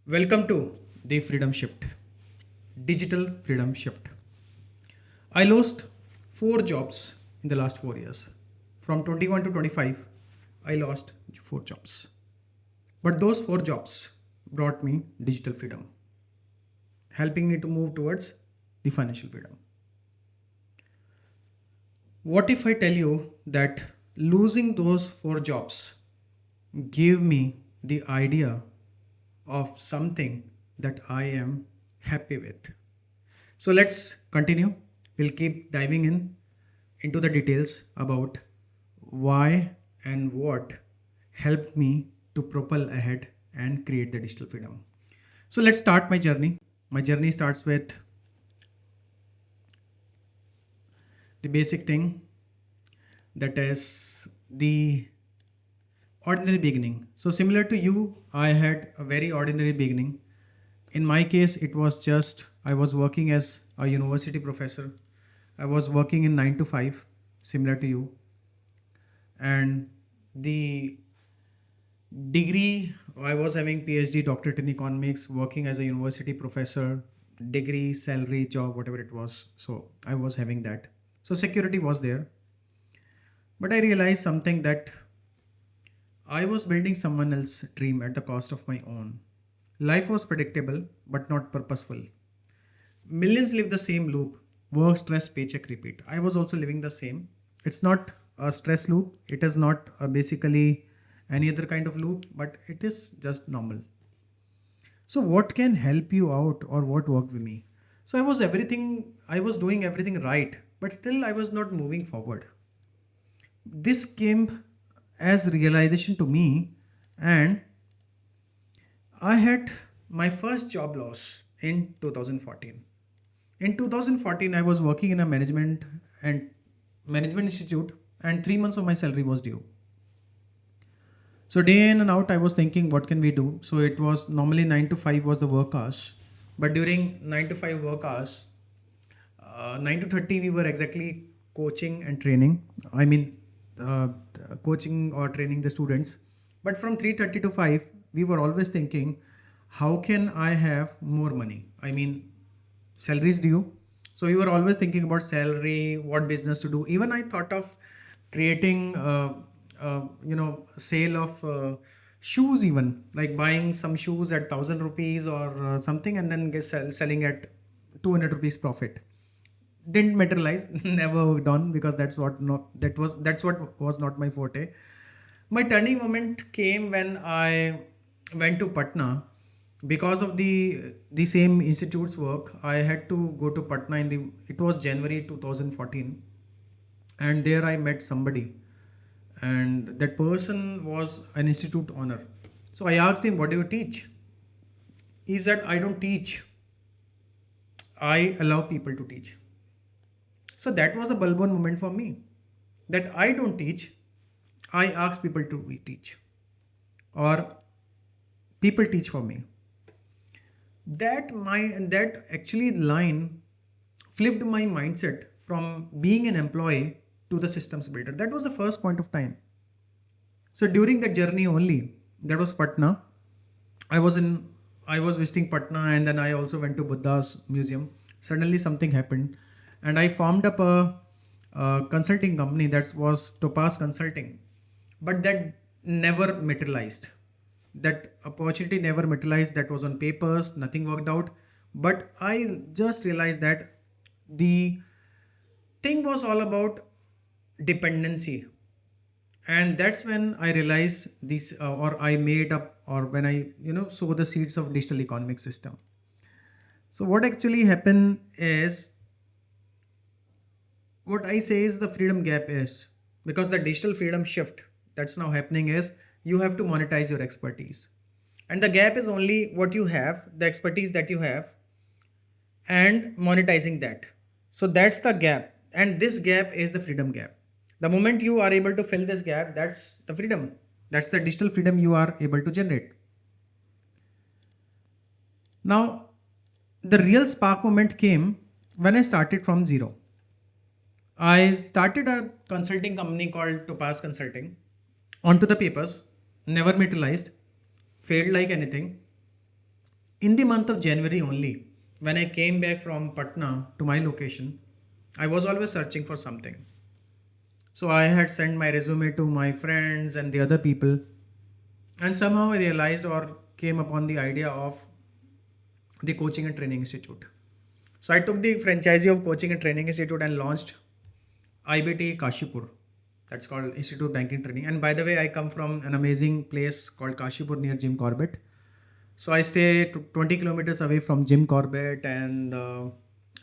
Welcome to the Freedom Shift, Digital Freedom Shift. I lost four jobs in the last 4 years. From 21 to 25, I lost four jobs. But those four jobs brought me digital freedom, helping me to move towards the financial freedom. What if I tell you that losing those four jobs gave me the idea of something that I am happy with? So let's continue. We'll keep diving in into the details about why and what helped me to propel ahead and create the digital freedom. So let's start my journey. My journey starts with the basic thing, that is the ordinary beginning. So similar to you, I had a very ordinary beginning. In my case, it was just I was working as a university professor. I was working in 9 to 5, similar to you. And the degree, I was having PhD, doctorate in economics, working as a university professor, degree, salary, job, whatever it was. So I was having that. So security was there. But I realized something, that I was building someone else's dream at the cost of my own. Life was predictable but not purposeful. Millions live the same loop: work, stress, paycheck, repeat. I was also living the same. It's not a stress loop, it is not basically any other kind of loop, but it is just normal. So, what can help you out, or what worked with me? So, I was doing everything right, but still I was not moving forward. This came as realization to me, and I had my first job loss in 2014. In 2014, I was working in a management institute, and 3 months of my salary was due. So day in and out, I was thinking, what can we do? So it was normally 9 to 5 was the work hours, but during 9 to 5 work hours, 9 to 30 we were exactly coaching and training. I mean, coaching or training the students. But from 3:30 to 5, we were always thinking, how can I have more money? I mean, salary is due. So we were always thinking about salary, what business to do. Even I thought of creating, sale of shoes, even like buying some shoes at 1,000 rupees or something, and then selling at 200 rupees profit. Didn't materialize, never done, because that's what was not my forte. My turning moment came when I went to Patna. Because of the same institute's work, I had to go to Patna in the it was January 2014, and there I met somebody, and that person was an institute owner. So I asked him, what do you teach? He said, I don't teach, I allow people to teach. So that was a bulbon moment for me, that I don't teach, I ask people to teach, or people teach for me. That actually line flipped my mindset from being an employee to the systems builder. That was the first point of time. So during that journey only, that was Patna. I was in I was visiting Patna, and then I also went to Buddha's museum. Suddenly something happened, and I formed up a consulting company that was Topaz Consulting, but that never materialized. That opportunity never materialized. That was on papers, nothing worked out. But I just realized that the thing was all about dependency, and that's when I realized this, or I made up, or when I sow the seeds of digital economic system. So what actually happened is, what I say is, the freedom gap is, because the digital freedom shift that's now happening is, you have to monetize your expertise, and the gap is only what you have, the expertise that you have, and monetizing that. So that's the gap, and this gap is the freedom gap. The moment you are able to fill this gap, that's the freedom, that's the digital freedom you are able to generate. Now, the real spark moment came when I started from zero. I started a consulting company called Topaz Consulting, onto the papers, never materialized, failed like anything. In the month of January only, when I came back from Patna to my location, I was always searching for something. So I had sent my resume to my friends and the other people, and somehow I realized or came upon the idea of the coaching and training institute. So I took the franchisee of coaching and training institute and launched IBT Kashipur. That's called Institute of Banking Training. And by the way, I come from an amazing place called Kashipur near Jim Corbett. So I stay 20 kilometers away from Jim Corbett, and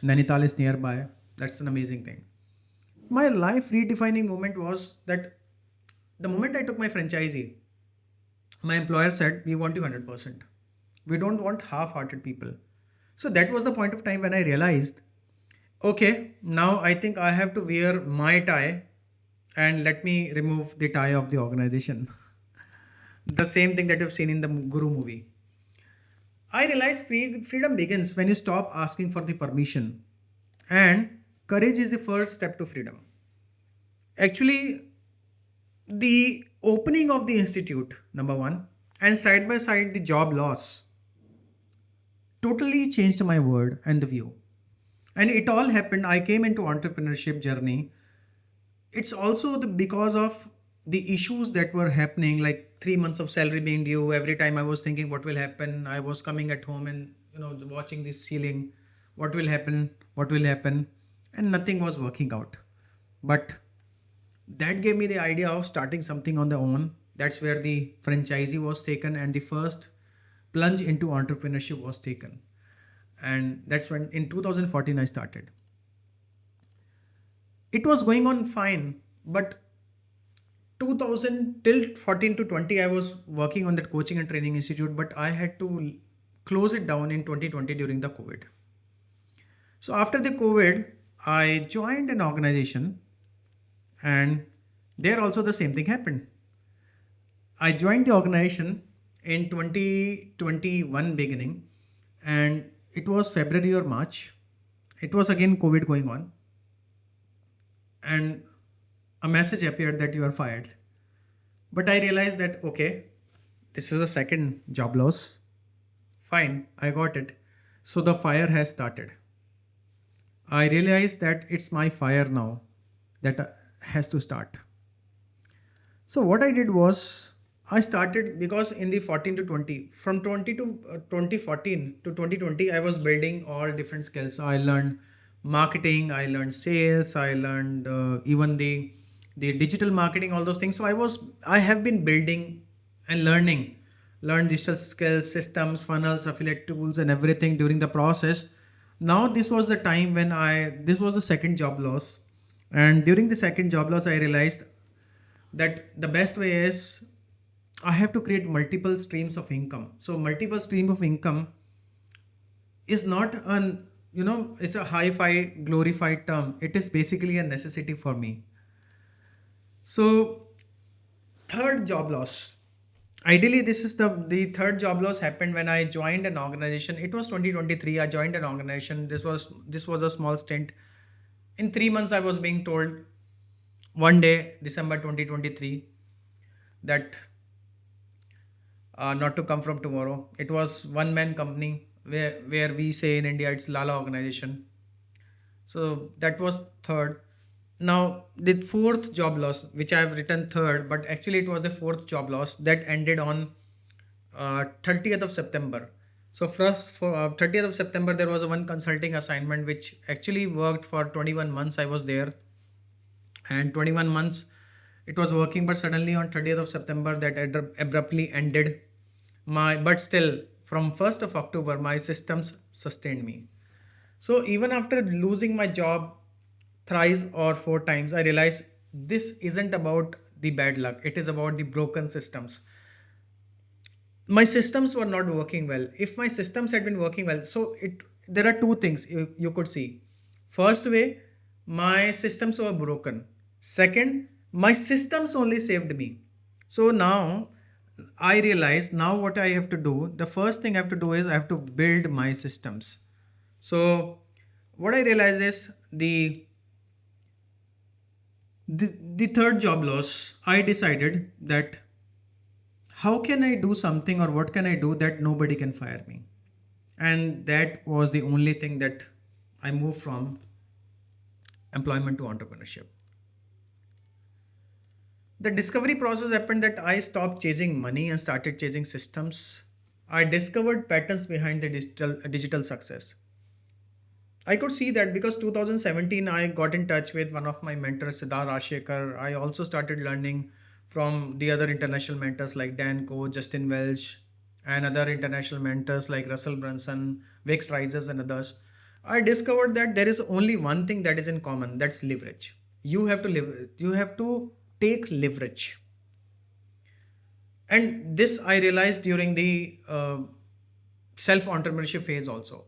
Nainital is nearby. That's an amazing thing. My life redefining moment was that the moment I took my franchisee, my employer said, "We want you 100%. We don't want half hearted people." So that was the point of time when I realized, okay, now I think I have to wear my tie and let me remove the tie of the organization. The same thing that you've seen in the Guru movie. I realized freedom begins when you stop asking for the permission. And courage is the first step to freedom. Actually, the opening of the institute, number one, and side by side the job loss totally changed my world and the view. And it all happened. I came into entrepreneurship journey. It's also because of the issues that were happening, like 3 months of salary being due. Every time I was thinking what will happen, I was coming at home and watching this ceiling, what will happen, what will happen, and nothing was working out. But that gave me the idea of starting something on the own. That's where the franchisee was taken and the first plunge into entrepreneurship was taken. And that's when in 2014 I started. It was going on fine, but 2000 till 14 to 20 I was working on that coaching and training institute, but I had to close it down in 2020 during the COVID. So after the COVID, I joined an organization, and there also the same thing happened. I joined the organization in 2021 beginning, and it was February or March. It was again COVID going on, and a message appeared that you are fired. But I realized that, okay, this is the second job loss. Fine, I got it. So the fire has started. I realized that it's my fire now that has to start. So what I did was I started because in the 14 to 20, from 20 to 2014 to 2020, I was building all different skills. I learned marketing, I learned sales, I learned even the digital marketing, all those things. So I have been building and learn digital skills, systems, funnels, affiliate tools, and everything during the process. Now this was the time when this was the second job loss, and during the second job loss, I realized that the best way is I have to create multiple streams of income. So multiple stream of income is not an it's a hi-fi glorified term. It is basically a necessity for me. So third job loss. Ideally, this is the third job loss happened when I joined an organization. It was 2023. I joined an organization. This was a small stint. In 3 months, I was being told one day, December 2023, that not to come from tomorrow. It was one man company where we say in India it's Lala organization. So that was third. Now the fourth job loss, which I have written third, but actually it was the fourth job loss that ended on 30th of September. So first for 30th of September there was a one consulting assignment which actually worked for 21 months. I was there, and 21 months it was working, but suddenly on 30th of September that abruptly ended. But still from 1st of October my systems sustained me. So even after losing my job thrice or four times, I realized this isn't about the bad luck, it is about the broken systems. My systems were not working well. If my systems had been working well, so it there are two things you could see. First way, my systems were broken. Second, my systems only saved me. So now I realize now what I have to do. The first thing I have to do is I have to build my systems. So what I realize is the third job loss, I decided that how can I do something or what can I do that nobody can fire me? And that was the only thing that I moved from employment to entrepreneurship. The discovery process happened that I stopped chasing money and started chasing systems. I discovered patterns behind the digital success. I could see that because 2017 I got in touch with one of my mentors, Siddharth Ashekar. I also started learning from the other international mentors like Dan Coe, Justin Welch, and other international mentors like Russell Brunson, Vix Rises, and others. I discovered that there is only one thing that is in common. That's leverage. You have to live. You have to take leverage, and this I realized during the self entrepreneurship phase also.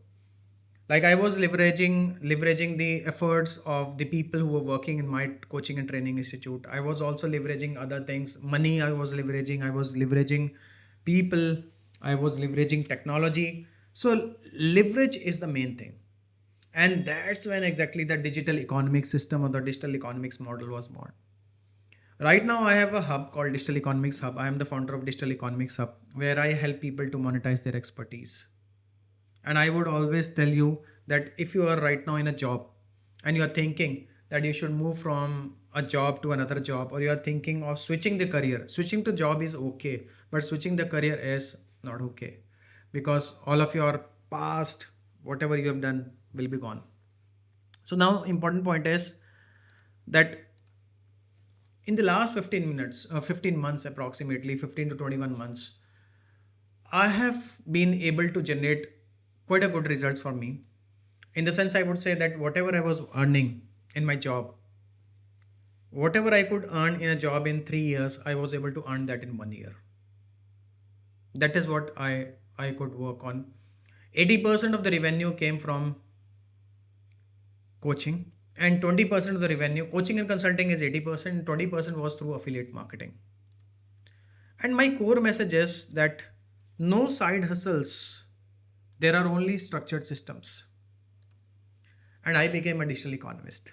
Like I was leveraging the efforts of the people who were working in my coaching and training institute. I was also leveraging other things. Money I was leveraging people, I was leveraging technology. So leverage is the main thing. And that's when exactly the digital economic system or the digital economics model was born. Right now I have a hub called Digital Economics Hub. I am the founder of Digital Economics Hub, where I help people to monetize their expertise. And I would always tell you that if you are right now in a job and you are thinking that you should move from a job to another job, or you are thinking of switching the career, switching to job is okay, but switching the career is not okay, because all of your past, whatever you have done, will be gone. So now important point is that in the last 15 minutes, 15 months, approximately 15 to 21 months, I have been able to generate quite a good results for me. In the sense, I would say that whatever I was earning in my job, whatever I could earn in a job in 3 years, I was able to earn that in 1 year. That is what I could work on. 80% of the revenue came from coaching, and 20% of the revenue, coaching and consulting is 80%, 20% was through affiliate marketing. And my core message is that no side hustles, there are only structured systems. And I became a digital economist.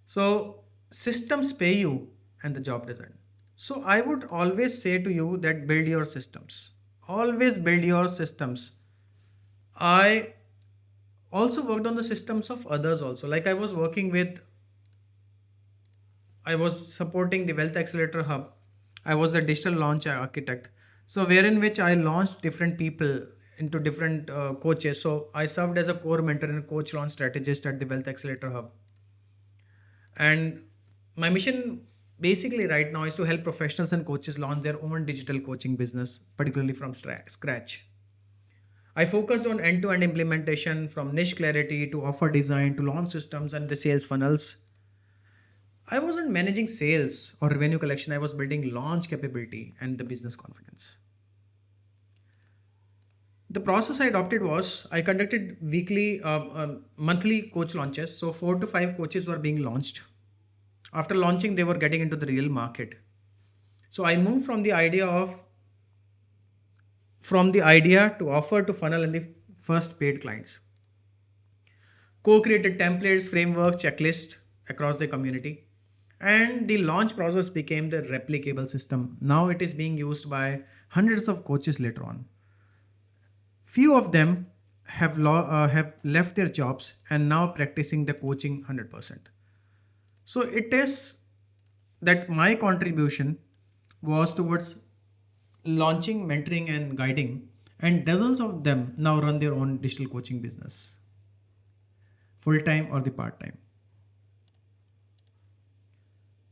So systems pay you and the job doesn't. So I would always say to you that build your systems. Always build your systems. I also worked on the systems of others also. Like I was supporting the Wealth Accelerator Hub. I was the digital launch architect. So wherein which I launched different people into different coaches. So I served as a core mentor and coach launch strategist at the Wealth Accelerator Hub. And my mission basically right now is to help professionals and coaches launch their own digital coaching business, particularly from scratch. I focused on end-to-end implementation, from niche clarity to offer design to launch systems and the sales funnels. I wasn't managing sales or revenue collection. I was building launch capability and the business confidence. The process I adopted was I conducted monthly coach launches. So 4 to 5 coaches were being launched. After launching, they were getting into the real market. So I moved from the idea to offer to funnel and the first paid clients. Co-created templates, framework, checklist across the community. And the launch process became the replicable system. Now it is being used by hundreds of coaches later on. Few of them have left their jobs and now practicing the coaching 100%. So it is that my contribution was towards launching, mentoring, and guiding, and dozens of them now run their own digital coaching business, full time or the part time.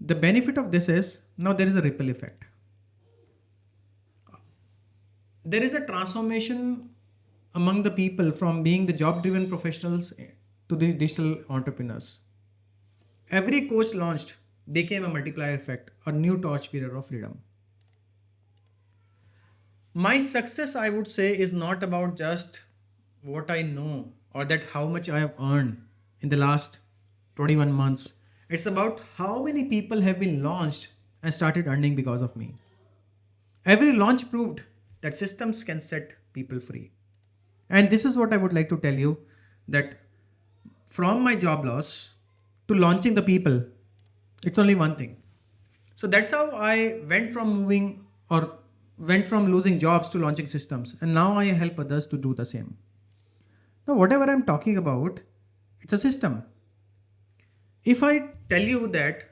The benefit of this is now there is a ripple effect. There is a transformation among the people from being the job driven professionals to the digital entrepreneurs. Every coach launched became a multiplier effect, a new torch bearer of freedom. My success, I would say, is not about just what I know or that how much I have earned in the last 21 months. It's about how many people have been launched and started earning because of me. Every launch proved that systems can set people free. And this is what I would like to tell you, that from my job loss to launching the people, it's only one thing. So that's how I went from moving or went from losing jobs to launching systems, and now I help others to do the same. Now, whatever I'm talking about, it's a system. If I tell you that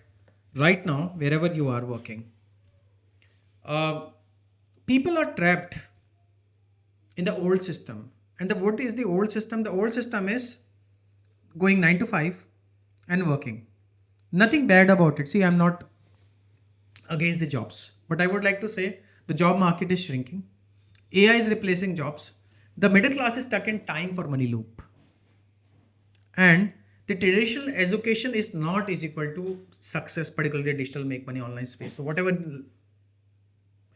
right now, wherever you are working, uh, people are trapped in the old system. And what is the old system? The old system is going 9 to 5 and working. Nothing bad about it. See, I'm not against the jobs, but I would like to say the job market is shrinking. AI is replacing jobs. The middle class is stuck in time for money loop. And the traditional education is not is equal to success, particularly digital make money online space. So whatever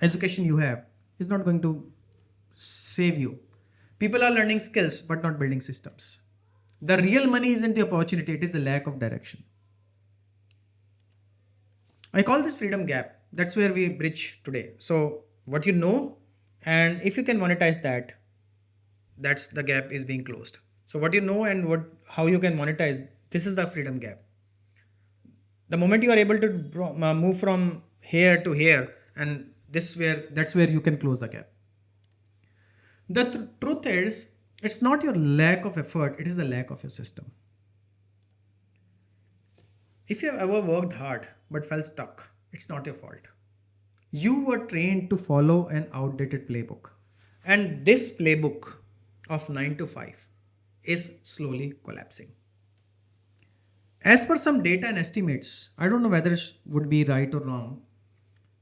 education you have is not going to save you. People are learning skills but not building systems. The real money isn't the opportunity, it is the lack of direction. I call this freedom gap. That's where we bridge today. So what you know, and if you can monetize that, that's the gap is being closed. So what you know and what how you can monetize, this is the freedom gap. The moment you are able to move from here to here, and that's where you can close the gap. The truth is, it's not your lack of effort, it is the lack of your system. If you have ever worked hard but felt stuck, it's not your fault. You were trained to follow an outdated playbook. And this playbook of 9 to 5 is slowly collapsing. As per some data and estimates, I don't know whether it would be right or wrong.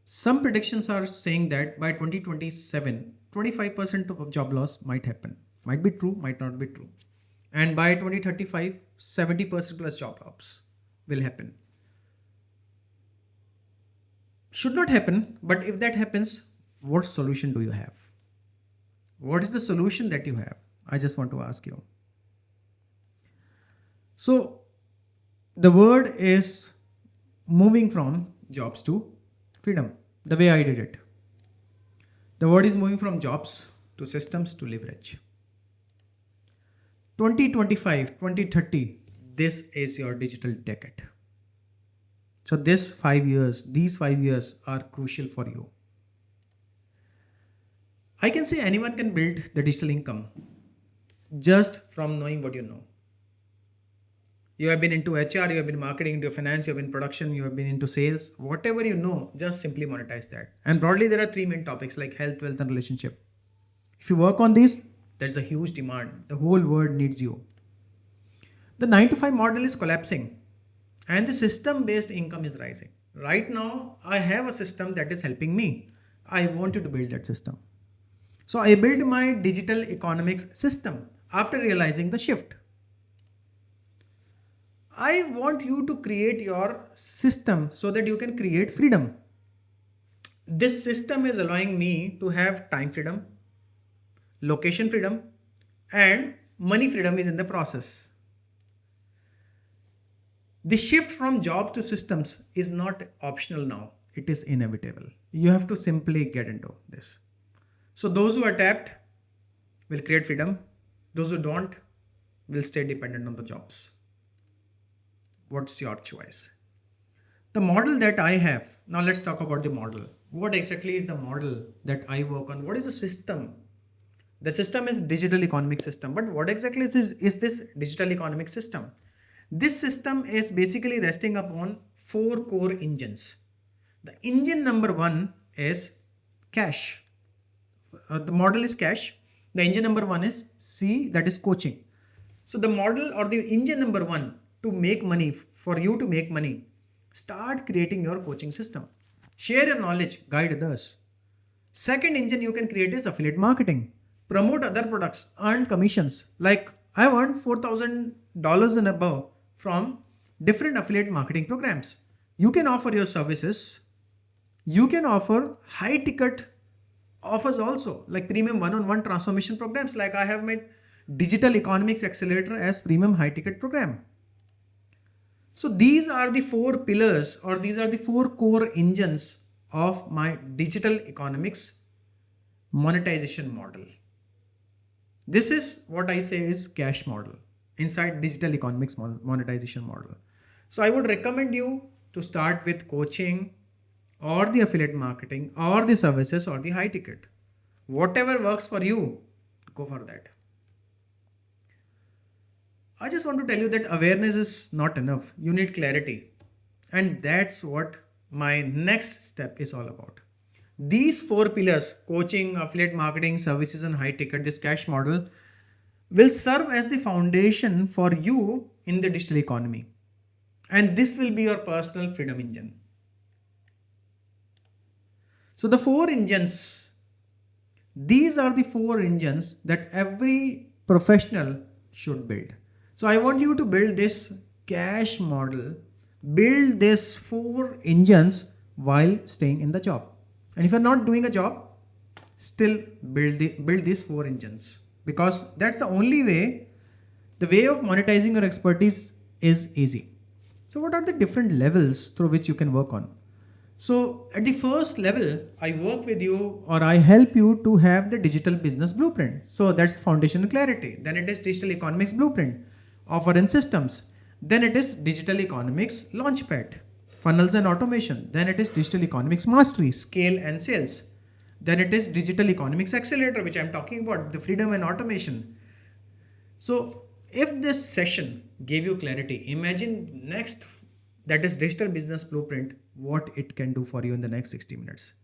Some predictions are saying that by 2027, 25% of job loss might happen. Might be true, might not be true. And by 2035, 70% plus job loss will happen. Should not happen, but if that happens, what solution do you have? What is the solution that you have? I just want to ask you. So, the word is moving from jobs to freedom, the way I did it. The word is moving from jobs to systems to leverage. 2025, 2030, this is your digital decade. So these 5 years are crucial for you. I can say anyone can build the digital income just from knowing what you know. You have been into HR, you have been marketing, into finance, you have been production, you have been into sales, whatever you know, just simply monetize that. And broadly, there are 3 main topics like health, wealth, and relationship. If you work on these, there's a huge demand. The whole world needs you. The 9 to 5 model is collapsing and the system based income is rising. Right now, I have a system that is helping me. I wanted to build that system. So I built my digital economics system after realizing the shift. I want you to create your system so that you can create freedom. This system is allowing me to have time freedom, location freedom, and money freedom is in the process. The shift from job to systems is not optional now. It is inevitable. You have to simply get into this. So those who are tapped will create freedom. Those who don't will stay dependent on the jobs. What's your choice? The model that I have, now let's talk about the model. What exactly is the model that I work on? What is the system? The system is digital economic system. But what exactly is this digital economic system? This system is basically resting upon 4 core engines. The engine number 1 is cash. The model is cash. The engine number 1 is C, that is coaching. So the model or the engine number 1 to make money, for you to make money, start creating your coaching system. Share your knowledge, guide others. Second engine you can create is affiliate marketing. Promote other products, earn commissions. Like I've earned $4,000 and above from different affiliate marketing programs. You can offer your services. You can offer high ticket offers also, like premium one-on-one transformation programs. Like I have made digital economics accelerator as premium high ticket program. So these are the 4 pillars, or these are the 4 core engines of my digital economics monetization model. This is what I say is cash model inside digital economics monetization model. So I would recommend you to start with coaching, or the affiliate marketing or the services or the high ticket. Whatever works for you, go for that. I just want to tell you that awareness is not enough. You need clarity. And that's what my next step is all about. These four pillars, coaching, affiliate marketing, services, and high ticket, this cash model, will serve as the foundation for you in the digital economy. And this will be your personal freedom engine. So, the four engines, these are the four engines that every professional should build. So I want you to build this cash model, build this four engines while staying in the job. And if you're not doing a job, still build these four engines, because that's the only way. The way of monetizing your expertise is easy. So what are the different levels through which you can work on? So at the first level, I work with you or I help you to have the digital business blueprint. So that's foundational clarity. Then it is digital economics blueprint, offer and systems. Then it is digital economics launchpad, funnels and automation. Then it is digital economics mastery, scale and sales. Then it is digital economics accelerator, which I'm talking about, the freedom and automation. So if this session gave you clarity, imagine next, that is digital business blueprint, what it can do for you in the next 60 minutes.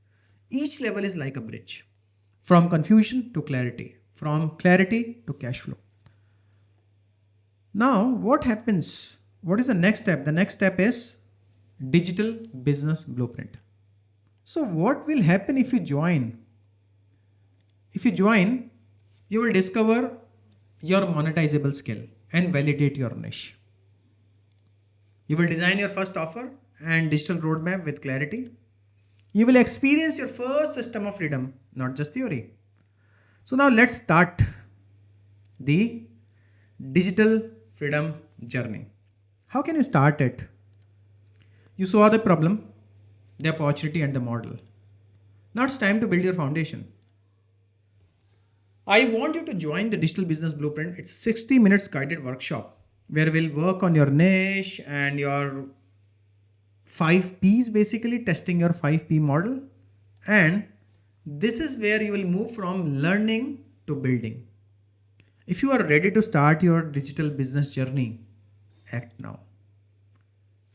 Each level is like a bridge from confusion to clarity, from clarity to cash flow. Now, what happens? What is the next step? The next step is digital business blueprint. So, what will happen if you join? If you join, you will discover your monetizable skill and validate your niche. You will design your first offer and digital roadmap with clarity. You will experience your first system of freedom, not just theory. So now let's start the digital freedom journey. How can you start it? You saw the problem, the opportunity, and the model. Now it's time to build your foundation. I want you to join the Digital Business Blueprint. It's 60 minutes guided workshop where we'll work on your niche and your 5Ps, basically testing your 5P model. And this is where you will move from learning to building. If you are ready to start your digital business journey, act now.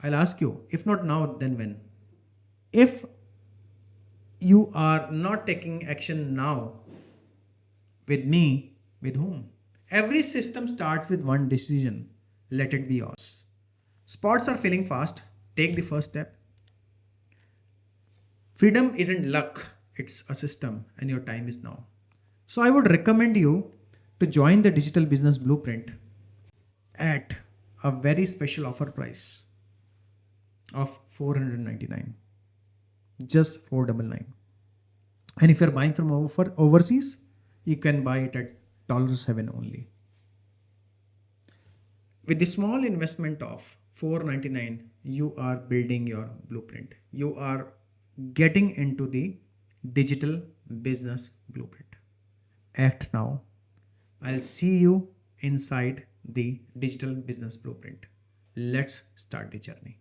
I'll ask you, if not now, then when? If you are not taking action now, with me, with whom? Every system starts with one decision. Let it be yours. Spots are filling fast. Take the first step. Freedom isn't luck, it's a system, and your time is now. So I would recommend you to join the Digital Business Blueprint at a very special offer price of $499. Just $499. And if you're buying from overseas, you can buy it at $7 only. With the small investment of $499, you are building your blueprint. You are getting into the digital business blueprint. Act now. I'll see you inside the digital business blueprint. Let's start the journey.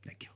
Thank you.